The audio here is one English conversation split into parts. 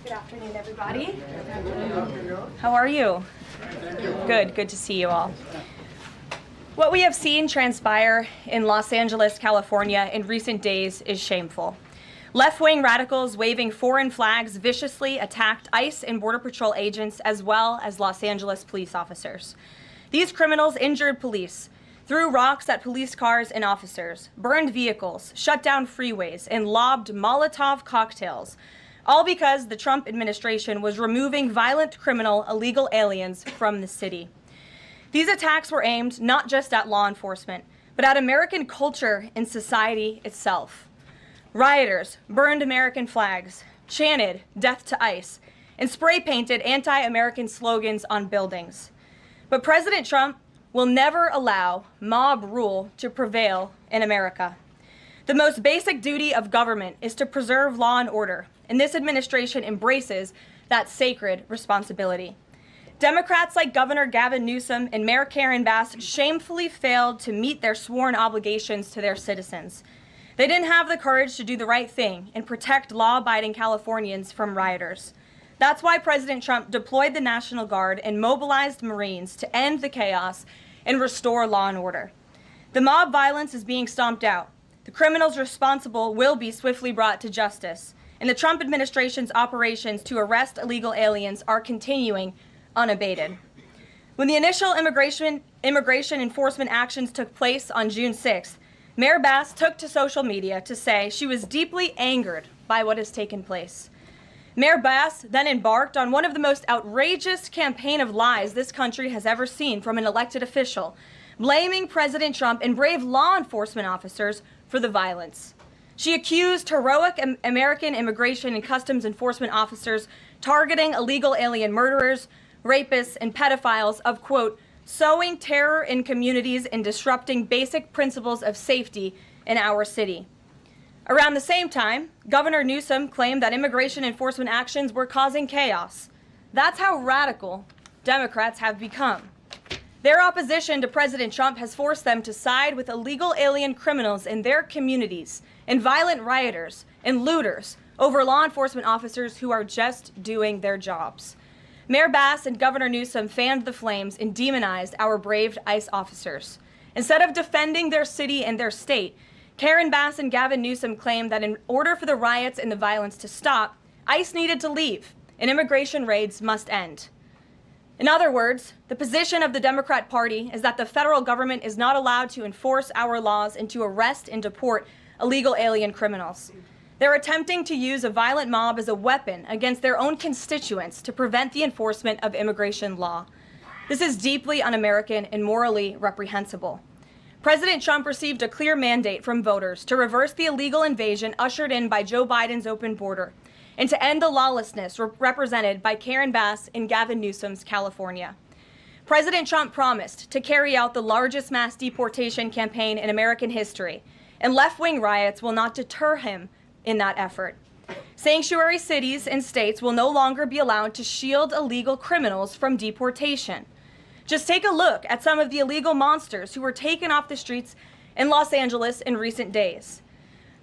Good afternoon, everybody. How are you? Good to see you all. What we have seen transpire in Los Angeles, California in recent days is shameful. Left-wing radicals waving foreign flags viciously attacked ICE and Border Patrol agents as well as Los Angeles police officers. These criminals injured police, threw rocks at police cars and officers, burned vehicles, shut down freeways, and lobbed Molotov cocktails, all because the Trump administration was removing violent criminal illegal aliens from the city. These attacks were aimed not just at law enforcement, but at American culture and society itself. Rioters burned American flags, chanted "Death to ICE," and spray-painted anti-American slogans on buildings. But President Trump will never allow mob rule to prevail in America. The most basic duty of government is to preserve law and order, and this administration embraces that sacred responsibility. Democrats like Governor Gavin Newsom and Mayor Karen Bass shamefully failed to meet their sworn obligations to their citizens. They didn't have the courage to do the right thing and protect law-abiding Californians from rioters. That's why President Trump deployed the National Guard and mobilized Marines to end the chaos and restore law and order. The mob violence is being stomped out. The criminals responsible will be swiftly brought to justice, and the Trump administration's operations to arrest illegal aliens are continuing unabated. When the initial immigration enforcement actions took place on June 6th, Mayor Bass took to social media to say she was deeply angered by what has taken place. Mayor Bass then embarked on one of the most outrageous campaign of lies this country has ever seen from an elected official, blaming President Trump and brave law enforcement officers for the violence. She accused heroic American immigration and customs enforcement officers targeting illegal alien murderers, rapists, and pedophiles of, quote, sowing terror in communities and disrupting basic principles of safety in our city. Around the same time, Governor Newsom claimed that immigration enforcement actions were causing chaos. That's how radical Democrats have become. Their opposition to President Trump has forced them to side with illegal alien criminals in their communities and violent rioters and looters over law enforcement officers who are just doing their jobs. Mayor Bass and Governor Newsom fanned the flames and demonized our brave ICE officers. Instead of defending their city and their state, Karen Bass and Gavin Newsom claimed that in order for the riots and the violence to stop, ICE needed to leave and immigration raids must end. In other words, the position of the Democrat Party is that the federal government is not allowed to enforce our laws and to arrest and deport illegal alien criminals. They're attempting to use a violent mob as a weapon against their own constituents to prevent the enforcement of immigration law. This is deeply un-American and morally reprehensible. President Trump received a clear mandate from voters to reverse the illegal invasion ushered in by Joe Biden's open border and to end the lawlessness represented by Karen Bass in Gavin Newsom's California. President Trump promised to carry out the largest mass deportation campaign in American history, and left-wing riots will not deter him in that effort. Sanctuary cities and states will no longer be allowed to shield illegal criminals from deportation. Just take a look at some of the illegal monsters who were taken off the streets in Los Angeles in recent days.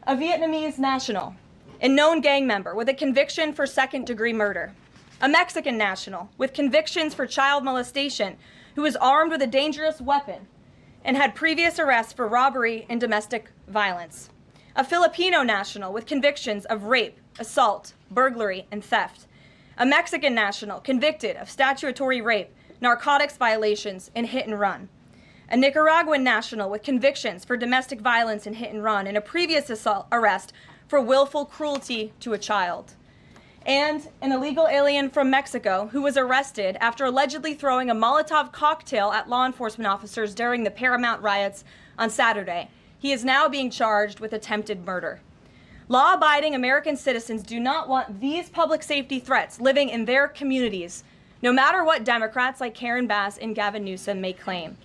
A Vietnamese national and known gang member with a conviction for second-degree murder. A Mexican national with convictions for child molestation who was armed with a dangerous weapon and had previous arrests for robbery and domestic violence. A Filipino national with convictions of rape, assault, burglary, and theft. A Mexican national convicted of statutory rape, narcotics violations, and hit and run. A Nicaraguan national with convictions for domestic violence and hit and run and a previous arrest for willful cruelty to a child. And an illegal alien from Mexico who was arrested after allegedly throwing a Molotov cocktail at law enforcement officers during the Paramount riots on Saturday. He is now being charged with attempted murder. Law-abiding American citizens do not want these public safety threats living in their communities, no matter what Democrats like Karen Bass and Gavin Newsom may claim.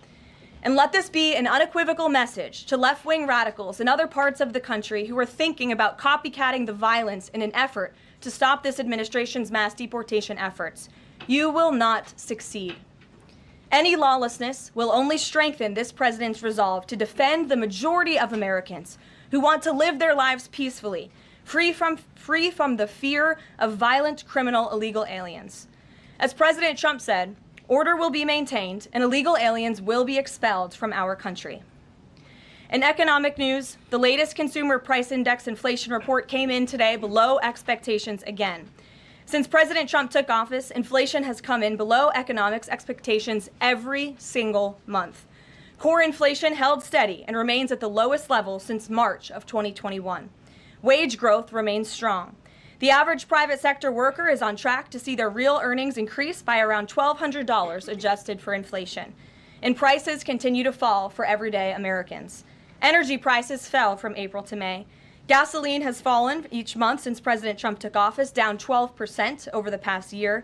And let this be an unequivocal message to left-wing radicals in other parts of the country who are thinking about copycatting the violence in an effort to stop this administration's mass deportation efforts. You will not succeed. Any lawlessness will only strengthen this president's resolve to defend the majority of Americans who want to live their lives peacefully, free from the fear of violent, criminal, illegal aliens. As President Trump said, order will be maintained and illegal aliens will be expelled from our country. In economic news, the latest Consumer Price Index inflation report came in today below expectations again. Since President Trump took office, inflation has come in below economics expectations every single month. Core inflation held steady and remains at the lowest level since March of 2021. Wage growth remains strong. The average private sector worker is on track to see their real earnings increase by around $1,200 adjusted for inflation. And prices continue to fall for everyday Americans. Energy prices fell from April to May. Gasoline has fallen each month since President Trump took office, down 12% over the past year.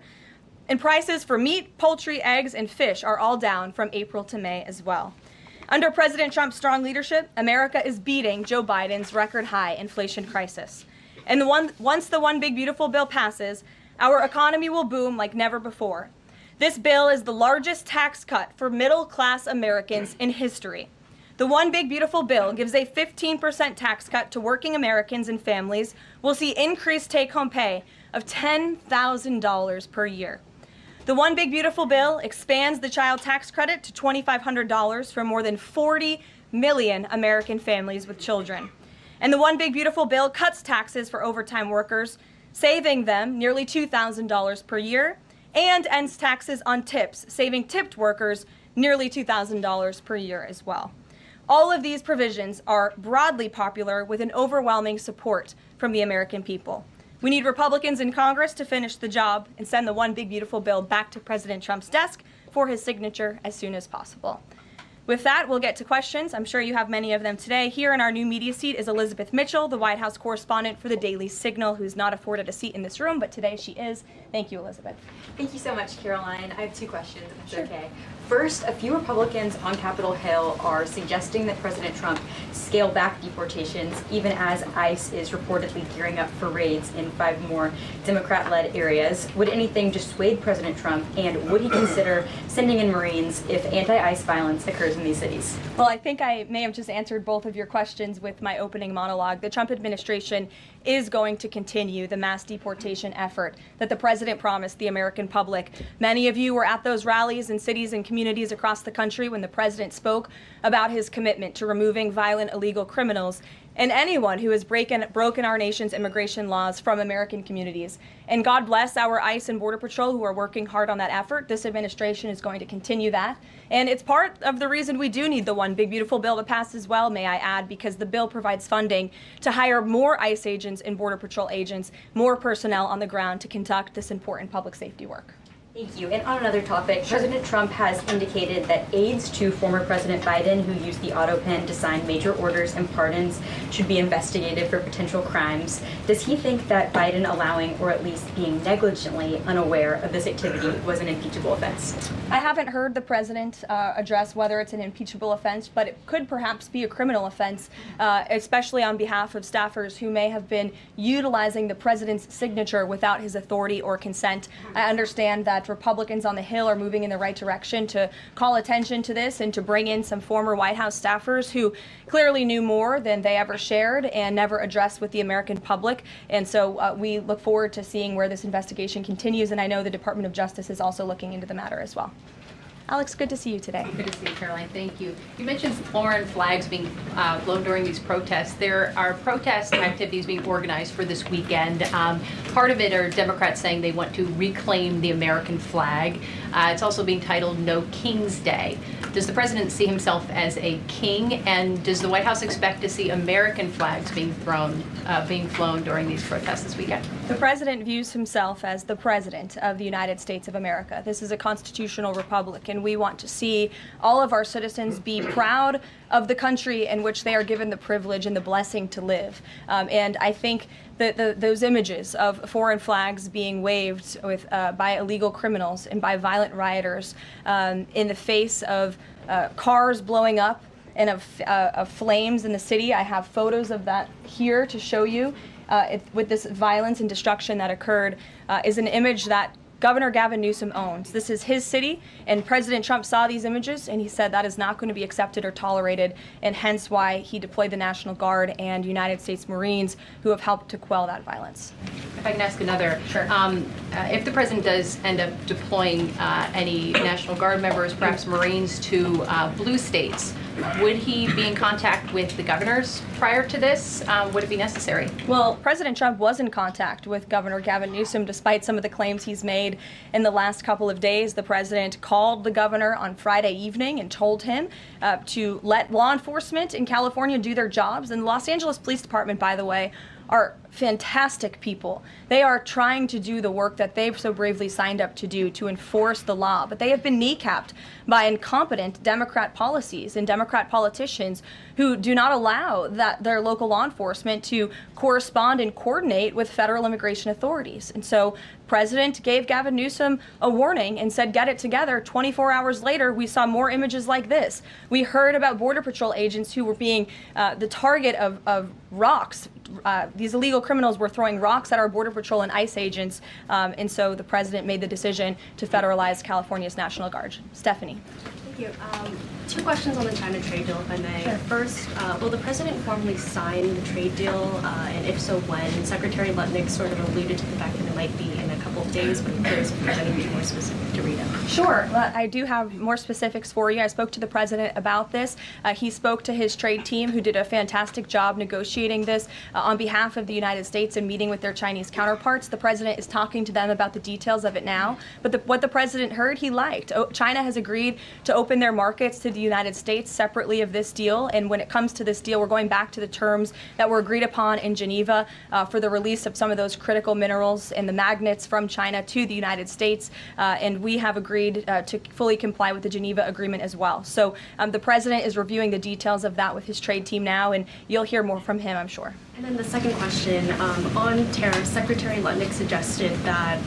And prices for meat, poultry, eggs, and fish are all down from April to May as well. Under President Trump's strong leadership, America is beating Joe Biden's record-high inflation crisis. And once the One Big Beautiful Bill passes, our economy will boom like never before. This bill is the largest tax cut for middle-class Americans in history. The One Big Beautiful Bill gives a 15% tax cut to working Americans and families. We'll see increased take-home pay of $10,000 per year. The One Big Beautiful Bill expands the child tax credit to $2,500 for more than 40 million American families with children. And the One Big Beautiful Bill cuts taxes for overtime workers, saving them nearly $2,000 per year, and ends taxes on tips, saving tipped workers nearly $2,000 per year as well. All of these provisions are broadly popular with an overwhelming support from the American people. We need Republicans in Congress to finish the job and send the One Big Beautiful Bill back to President Trump's desk for his signature as soon as possible. With that, we'll get to questions. I'm sure you have many of them today. Here in our new media seat is Elizabeth Mitchell, the White House correspondent for the Daily Signal, who's not afforded a seat in this room, but today she is. Thank you, Elizabeth. Thank you so much, Karoline. I have two questions, if that's Sure. okay. First, a few Republicans on Capitol Hill are suggesting that President Trump scale back deportations, even as ICE is reportedly gearing up for raids in 5 more Democrat-led areas. Would anything dissuade President Trump, and would he consider sending in Marines if anti-ICE violence occurs in these cities? Well, I think I may have just answered both of your questions with my opening monologue. The Trump administration is going to continue the mass deportation effort that the president promised the American public. Many of you were at those rallies in cities and communities across the country when the president spoke about his commitment to removing violent illegal criminals and anyone who has broken our nation's immigration laws from American communities. And God bless our ICE and Border Patrol who are working hard on that effort. This administration is going to continue that. And it's part of the reason we do need the One Big Beautiful Bill to pass as well, may I add, because the bill provides funding to hire more ICE agents and Border Patrol agents, more personnel on the ground to conduct this important public safety work. Thank you. And on another topic, President Trump has indicated that aides to former President Biden who used the auto pen to sign major orders and pardons should be investigated for potential crimes. Does he think that Biden allowing, or at least being negligently unaware of this activity, was an impeachable offense? I haven't heard the president address whether it's an impeachable offense, but it could perhaps be a criminal offense, especially on behalf of staffers who may have been utilizing the president's signature without his authority or consent. I understand that Republicans on the Hill are moving in the right direction to call attention to this and to bring in some former White House staffers who clearly knew more than they ever shared and never addressed with the American public. And so we look forward to seeing where this investigation continues, and I know the Department of Justice is also looking into the matter as well. Alex, good to see you today. Good to see you, Caroline. Thank you. You mentioned foreign flags being blown during these protests. There are protest activities being organized for this weekend. Part of it are Democrats saying they want to reclaim the American flag. It's also being titled No King's Day. Does the president see himself as a king, and does the White House expect to see American flags being flown during these protests this weekend? The president views himself as the president of the United States of America. This is a constitutional republic, and we want to see all of our citizens be proud of the country in which they are given the privilege and the blessing to live. And I think that those images of foreign flags being waved with, by illegal criminals and by violent rioters in the face of cars blowing up and of flames in the city. I have photos of that here to show you with this violence and destruction that occurred is an image that Governor Gavin Newsom owns. This is his city, and President Trump saw these images, and he said that is not going to be accepted or tolerated, and hence why he deployed the National Guard and United States Marines who have helped to quell that violence. If I can ask another. Sure. If the president does end up deploying any National Guard members, perhaps Marines, to blue states, would he be in contact with the governors prior to this? Would it be necessary? Well, President Trump was in contact with Governor Gavin Newsom despite some of the claims he's made in the last couple of days. The president called the governor on Friday evening and told him to let law enforcement in California do their jobs. And the Los Angeles Police Department, by the way, are fantastic people. They are trying to do the work that they've so bravely signed up to do to enforce the law, but they have been kneecapped by incompetent Democrat policies and Democrat politicians who do not allow their local law enforcement to correspond and coordinate with federal immigration authorities. And so President gave Gavin Newsom a warning and said, get it together. 24 hours later, we saw more images like this. We heard about Border Patrol agents who were being the target of rocks. These illegal criminals were throwing rocks at our Border Patrol and ICE agents, and so the president made the decision to federalize California's National Guard. Stephanie. Thank you. Two questions on the China trade deal, if I may. Sure. First, will the president formally sign the trade deal, and if so, when? Secretary Lutnick sort of alluded to the fact that it might be in a couple of days, but I'm curious if there's anything more specific to read out. Sure. Well, I do have more specifics for you. I spoke to the president about this. He spoke to his trade team, who did a fantastic job negotiating this on behalf of the United States and meeting with their Chinese counterparts. The president is talking to them about the details of it now. But what the president heard, he liked. China has agreed to open their markets to the United States separately of this deal. And when it comes to this deal, we're going back to the terms that were agreed upon in Geneva for the release of some of those critical minerals and the magnets from China to the United States. And we have agreed to fully comply with the Geneva Agreement as well. So the president is reviewing the details of that with his trade team now, and you'll hear more from him, I'm sure. And then the second question, on tariffs, Secretary Lutnick suggested that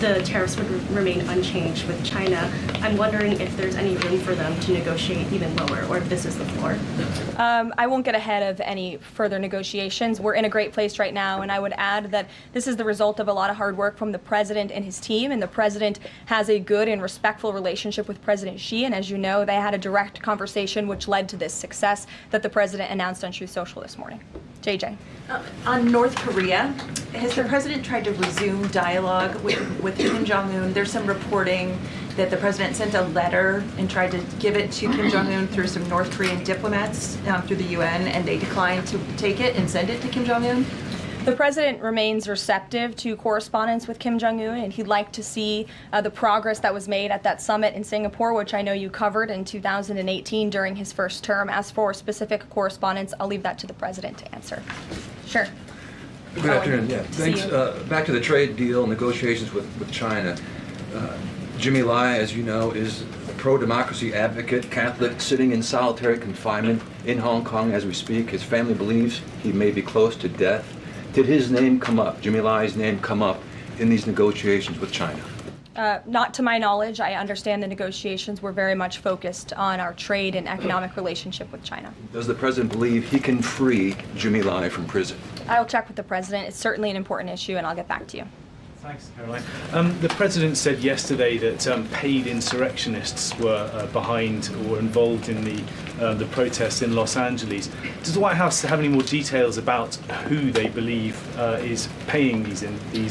the tariffs would remain unchanged with China. I'm wondering if there's any room for them to negotiate even lower, or if this is the floor. I won't get ahead of any further negotiations. We're in a great place right now, and I would add that this is the result of a lot of hard work from the president and his team, and the president has a good and respectful relationship with President Xi, and as you know, they had a direct conversation which led to this success that the president announced on Truth Social this morning. JJ. On North Korea, has the president tried to resume dialogue with Kim Jong-un? There's some reporting that the president sent a letter and tried to give it to Kim Jong-un through some North Korean diplomats through the UN, and they declined to take it and send it to Kim Jong-un? The president remains receptive to correspondence with Kim Jong-un, and he'd like to see the progress that was made at that summit in Singapore, which I know you covered in 2018 during his first term. As for specific correspondence, I'll leave that to the president to answer. Sure. Good afternoon. Yeah, thanks. Back to the trade deal negotiations with China. Jimmy Lai, as you know, is a pro-democracy advocate, Catholic, sitting in solitary confinement in Hong Kong as we speak. His family believes he may be close to death. Did his name come up, Jimmy Lai's name come up in these negotiations with China? Not to my knowledge. I understand the negotiations were very much focused on our trade and economic relationship with China. Does the president believe he can free Jimmy Lai from prison? I'll check with the president. It's certainly an important issue, and I'll get back to you. Thanks, Karoline. The president said yesterday that paid insurrectionists were behind or were involved in the protests in Los Angeles. Does the White House have any more details about who they believe is paying these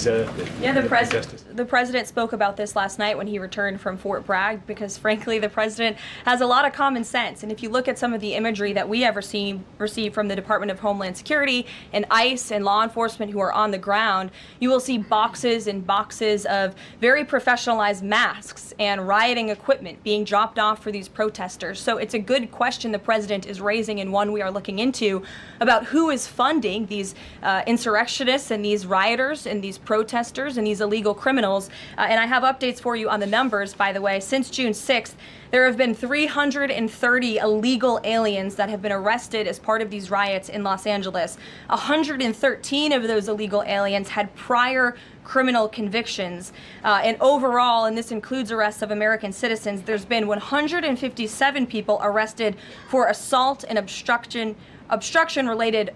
protesters? The president spoke about this last night when he returned from Fort Bragg, because frankly the president has a lot of common sense. And if you look at some of the imagery that we have received from the Department of Homeland Security and ICE and law enforcement who are on the ground, you will see boxes and boxes of very professionalized masks and rioting equipment being dropped off for these protesters. So it's a good question the president is raising, and one we are looking into, about who is funding these insurrectionists and these rioters and these protesters and these illegal criminals. And I have updates for you on the numbers, by the way. Since June 6th, there have been 330 illegal aliens that have been arrested as part of these riots in Los Angeles. 113 of those illegal aliens had prior criminal convictions. And overall, and this includes arrests of American citizens, there's been 157 people arrested for assault and obstruction-related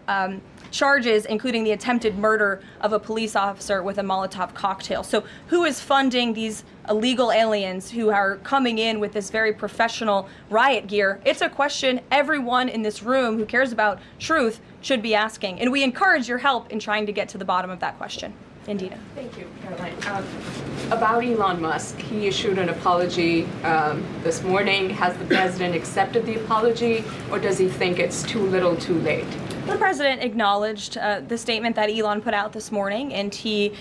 charges, including the attempted murder of a police officer with a Molotov cocktail. So who is funding these illegal aliens who are coming in with this very professional riot gear? It's a question everyone in this room who cares about truth should be asking. And we encourage your help in trying to get to the bottom of that question. Indina. Thank you, Karoline. About Elon Musk, he issued an apology this morning. Has the president accepted the apology, or does he think it's too little too late? The president acknowledged the statement that Elon put out this morning, and he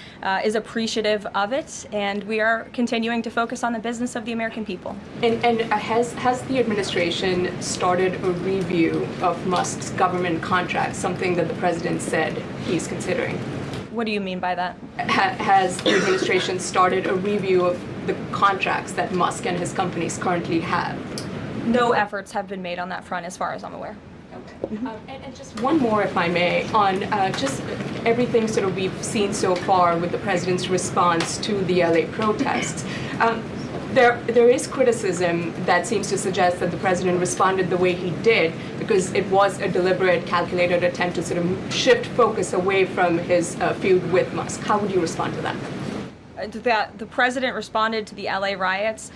is appreciative of it, and we are continuing to focus on the business of the American people. And has the administration started a review of Musk's government contracts, something that the president said he's considering? What do you mean by that? Has the administration started a review of the contracts that Musk and his companies currently have? No efforts have been made on that front as far as I'm aware. Okay. And just one more, if I may, on just everything sort of we've seen so far with the president's response to the LA protests. There is criticism that seems to suggest that the president responded the way he did because it was a deliberate, calculated attempt to sort of shift focus away from his feud with Musk. How would you respond to that? That the president responded to the LA riots,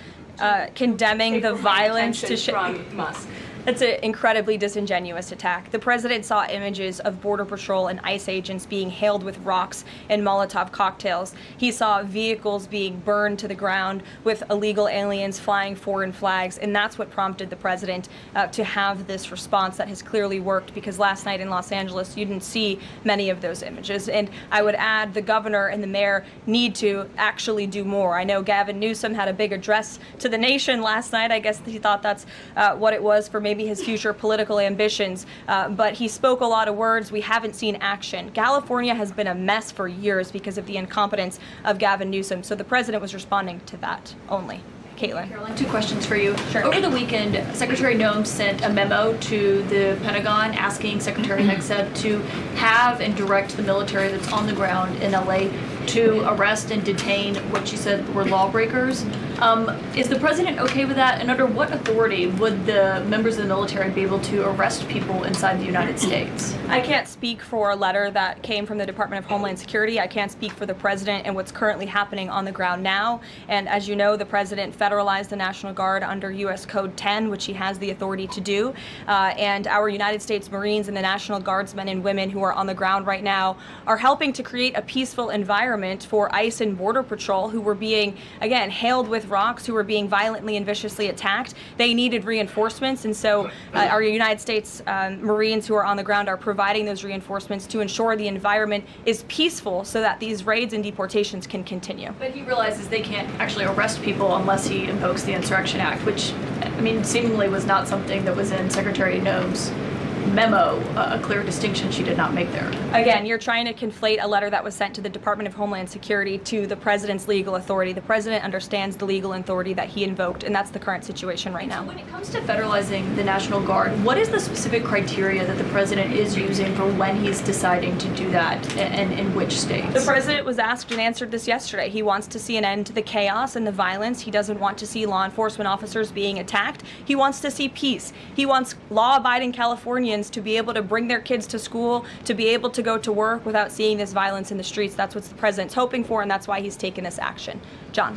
condemning the violence from Musk. That's an incredibly disingenuous attack. The president saw images of Border Patrol and ICE agents being hailed with rocks and Molotov cocktails. He saw vehicles being burned to the ground with illegal aliens flying foreign flags, and that's what prompted the president to have this response that has clearly worked, because last night in Los Angeles, you didn't see many of those images. And I would add the governor and the mayor need to actually do more. I know Gavin Newsom had a big address to the nation last night. I guess he thought that's what it was for maybe his future political ambitions, but he spoke a lot of words. We haven't seen action. California has been a mess for years because of the incompetence of Gavin Newsom, so the president was responding to that only. Caitlin. Karoline, 2 questions for you. Sure. Over the weekend, Secretary Noem sent a memo to the Pentagon asking Secretary Hegseth to have and direct the military that's on the ground in LA to arrest and detain what she said were lawbreakers. Is the president okay with that? And under what authority would the members of the military be able to arrest people inside the United States? I can't speak for a letter that came from the Department of Homeland Security. I can't speak for the president and what's currently happening on the ground now. And as you know, the president federalized the National Guard under U.S. Code 10, which he has the authority to do. And our United States Marines and the National Guardsmen and women who are on the ground right now are helping to create a peaceful environment for ICE and Border Patrol, who were being, again, hailed with rocks, who were being violently and viciously attacked. They needed reinforcements, and so our United States Marines who are on the ground are providing those reinforcements to ensure the environment is peaceful so that these raids and deportations can continue. But he realizes they can't actually arrest people unless he invokes the Insurrection Act, which, I mean, seemingly was not something that was in Secretary Noem's memo, a clear distinction she did not make there. Again, you're trying to conflate a letter that was sent to the Department of Homeland Security to the president's legal authority. The president understands the legal authority that he invoked, and that's the current situation right now. When it comes to federalizing the National Guard, what is the specific criteria that the president is using for when he's deciding to do that, and in which states? The president was asked and answered this yesterday. He wants to see an end to the chaos and the violence. He doesn't want to see law enforcement officers being attacked. He wants to see peace. He wants law-abiding Californians to be able to bring their kids to school, to be able to go to work without seeing this violence in the streets. That's what the president's hoping for, and that's why he's taken this action. John.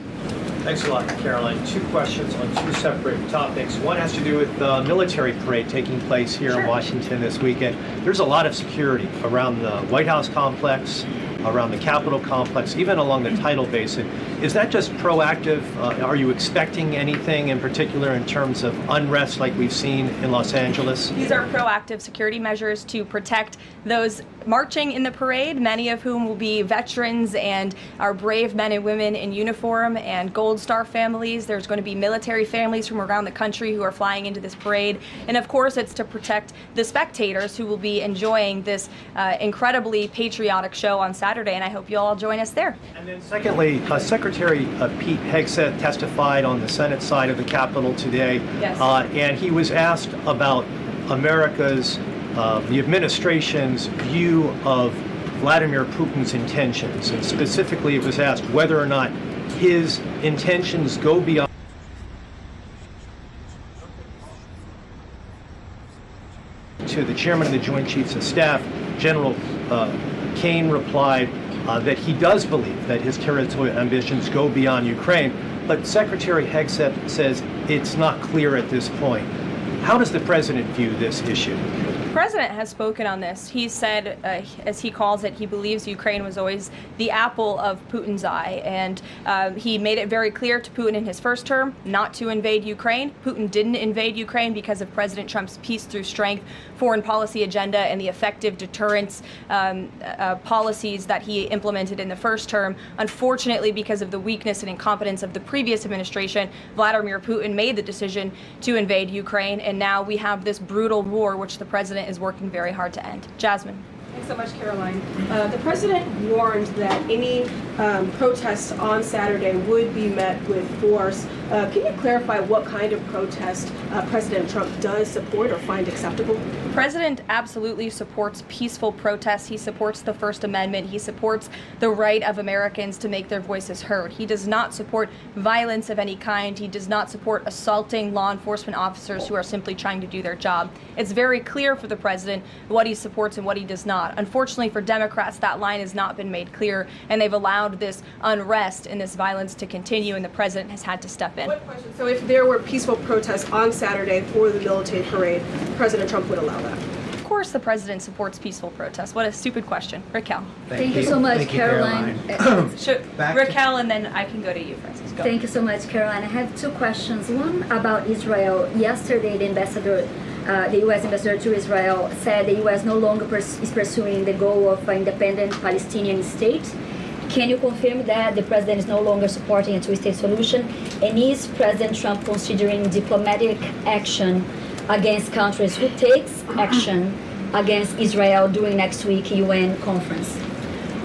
Thanks a lot, Caroline. 2 questions on 2 separate topics. One has to do with the military parade taking place here in Washington this weekend. There's a lot of security around the White House complex, around the Capitol complex, even along the tidal basin. Is that just proactive? Are you expecting anything in particular in terms of unrest like we've seen in Los Angeles? These are proactive security measures to protect those marching in the parade, many of whom will be veterans and our brave men and women in uniform and Gold Star families. There's going to be military families from around the country who are flying into this parade. And of course, it's to protect the spectators who will be enjoying this incredibly patriotic show on Saturday, and I hope you'll all join us there. And then secondly, Secretary Pete Hegseth testified on the Senate side of the Capitol today, and he was asked about America's, the administration's view of Vladimir Putin's intentions, and specifically it was asked whether or not his intentions go beyond to the chairman of the Joint Chiefs of Staff, General Kane replied that he does believe that his territorial ambitions go beyond Ukraine, but Secretary Hegseth says it's not clear at this point. How does the president view this issue? The president has spoken on this. He said, as he calls it, he believes Ukraine was always the apple of Putin's eye. And he made it very clear to Putin in his first term not to invade Ukraine. Putin didn't invade Ukraine because of President Trump's peace through strength foreign policy agenda and the effective deterrence policies that he implemented in the first term. Unfortunately, because of the weakness and incompetence of the previous administration, Vladimir Putin made the decision to invade Ukraine. And now we have this brutal war, which the president is working very hard to end. Jasmine. Thanks so much, Caroline. The president warned that any protests on Saturday would be met with force. Can you clarify what kind of protest President Trump does support or find acceptable? The president absolutely supports peaceful protests. He supports the First Amendment. He supports the right of Americans to make their voices heard. He does not support violence of any kind. He does not support assaulting law enforcement officers who are simply trying to do their job. It's very clear for the president what he supports and what he does not. Unfortunately for Democrats, that line has not been made clear, and they've allowed this unrest and this violence to continue, and the president has had to step in. What question? So if there were peaceful protests on Saturday for the military parade, President Trump would allow that? Of course the president supports peaceful protests. What a stupid question. Raquel. Thank you so much, Caroline. Raquel, and then I can go to you, Francis. Go. Thank you so much, Caroline. I have two questions. One about Israel. Yesterday, the U.S. ambassador to Israel said the U.S. no longer is pursuing the goal of an independent Palestinian state. Can you confirm that the president is no longer supporting a two-state solution? And is President Trump considering diplomatic action against countries who takes action against Israel during next week's UN conference?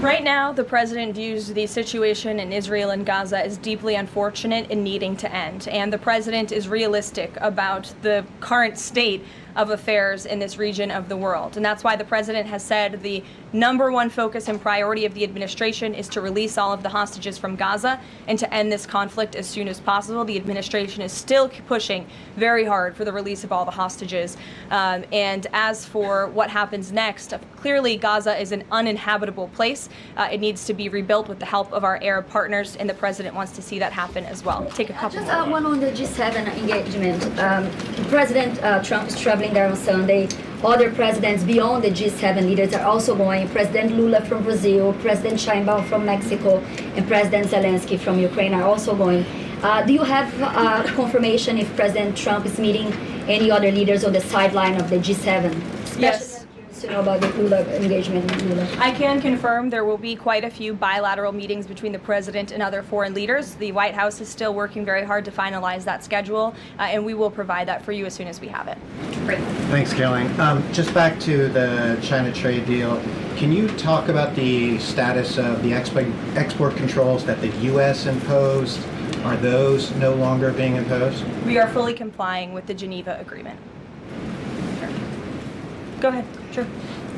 Right now, the president views the situation in Israel and Gaza as deeply unfortunate and needing to end. And the president is realistic about the current state of affairs in this region of the world. And that's why the president has said the number one focus and priority of the administration is to release all of the hostages from Gaza and to end this conflict as soon as possible. The administration is still pushing very hard for the release of all the hostages. And as for what happens next, clearly Gaza is an uninhabitable place. It needs to be rebuilt with the help of our Arab partners, and the president wants to see that happen as well. Take a couple more. One on the G7 engagement. President Trump is traveling there on Sunday. Other presidents beyond the G7 leaders are also going. President Lula from Brazil, President Sheinbaum from Mexico, and President Zelensky from Ukraine are also going. Do you have confirmation if President Trump is meeting any other leaders on the sideline of the G7? Yes. To know about the Lula engagement with Lula. I can confirm there will be quite a few bilateral meetings between the president and other foreign leaders. The White House is still working very hard to finalize that schedule, and we will provide that for you as soon as we have it. Great. Thanks, Caroline. Just back to the China trade deal, can you talk about the status of the export controls that the U.S. imposed? Are those no longer being imposed? We are fully complying with the Geneva Agreement. Go ahead. Sure.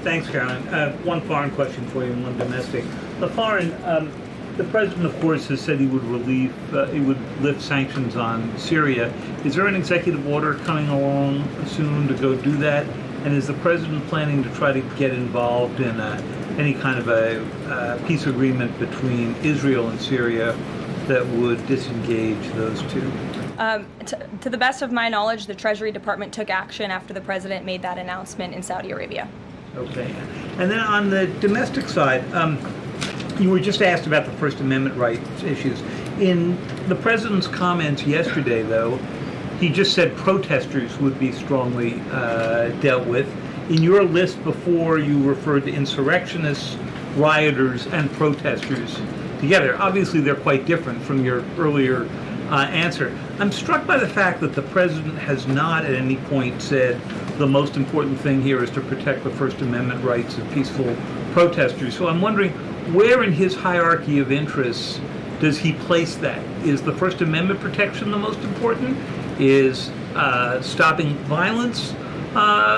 Thanks, Caroline. One foreign question for you and one domestic. The foreign, the president, of course, has said he would lift sanctions on Syria. Is there an executive order coming along soon to go do that? And is the president planning to try to get involved in any kind of a peace agreement between Israel and Syria that would disengage those two? To the best of my knowledge, the Treasury Department took action after the president made that announcement in Saudi Arabia. Okay. And then on the domestic side, you were just asked about the First Amendment rights issues. In the president's comments yesterday, though, he just said protesters would be strongly dealt with. In your list before, you referred to insurrectionists, rioters, and protesters together. Obviously, they're quite different from your earlier answer. I'm struck by the fact that the president has not at any point said the most important thing here is to protect the First Amendment rights of peaceful protesters. So I'm wondering, where in his hierarchy of interests does he place that? Is the First Amendment protection the most important? Is stopping violence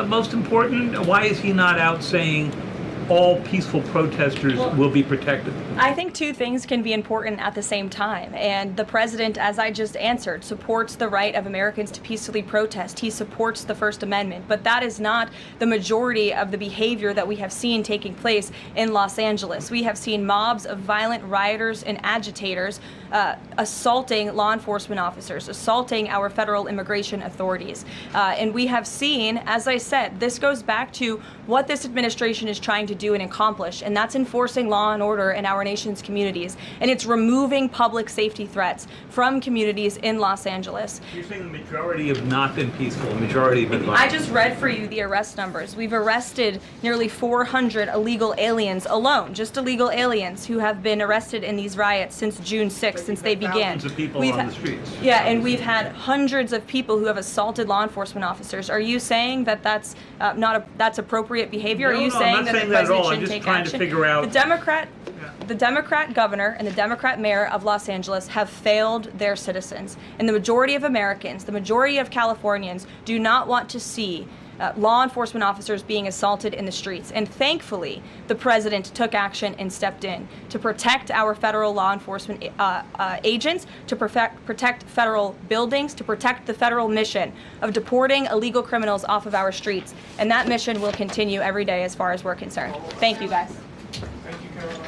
most important? Why is he not out saying all peaceful protesters will be protected? I think two things can be important at the same time. And the president, as I just answered, supports the right of Americans to peacefully protest. He supports the First Amendment. But that is not the majority of the behavior that we have seen taking place in Los Angeles. We have seen mobs of violent rioters and agitators assaulting law enforcement officers, assaulting our federal immigration authorities. And we have seen, as I said, this goes back to what this administration is trying to do and accomplish, and that's enforcing law and order in our nation's communities. And it's removing public safety threats from communities in Los Angeles. You're saying the majority have not been peaceful, the majority have been violent. I just read for you the arrest numbers. We've arrested nearly 400 illegal aliens alone, just illegal aliens who have been arrested in these riots since June 6th, since they began. Thousands of people on the streets. Yeah, and we've had hundreds of people who have assaulted law enforcement officers. Are you saying that that's that's appropriate behavior? No, Are you no, I'm saying not that saying the that at president all. I'm shouldn't just take trying to action? figure out- The Democrat governor and the Democrat mayor of Los Angeles have failed their citizens. And the majority of Americans, the majority of Californians, do not want to see law enforcement officers being assaulted in the streets. And thankfully, the president took action and stepped in to protect our federal law enforcement agents, to protect federal buildings, to protect the federal mission of deporting illegal criminals off of our streets. And that mission will continue every day as far as we're concerned. Thank you, guys. Thank you, Caroline.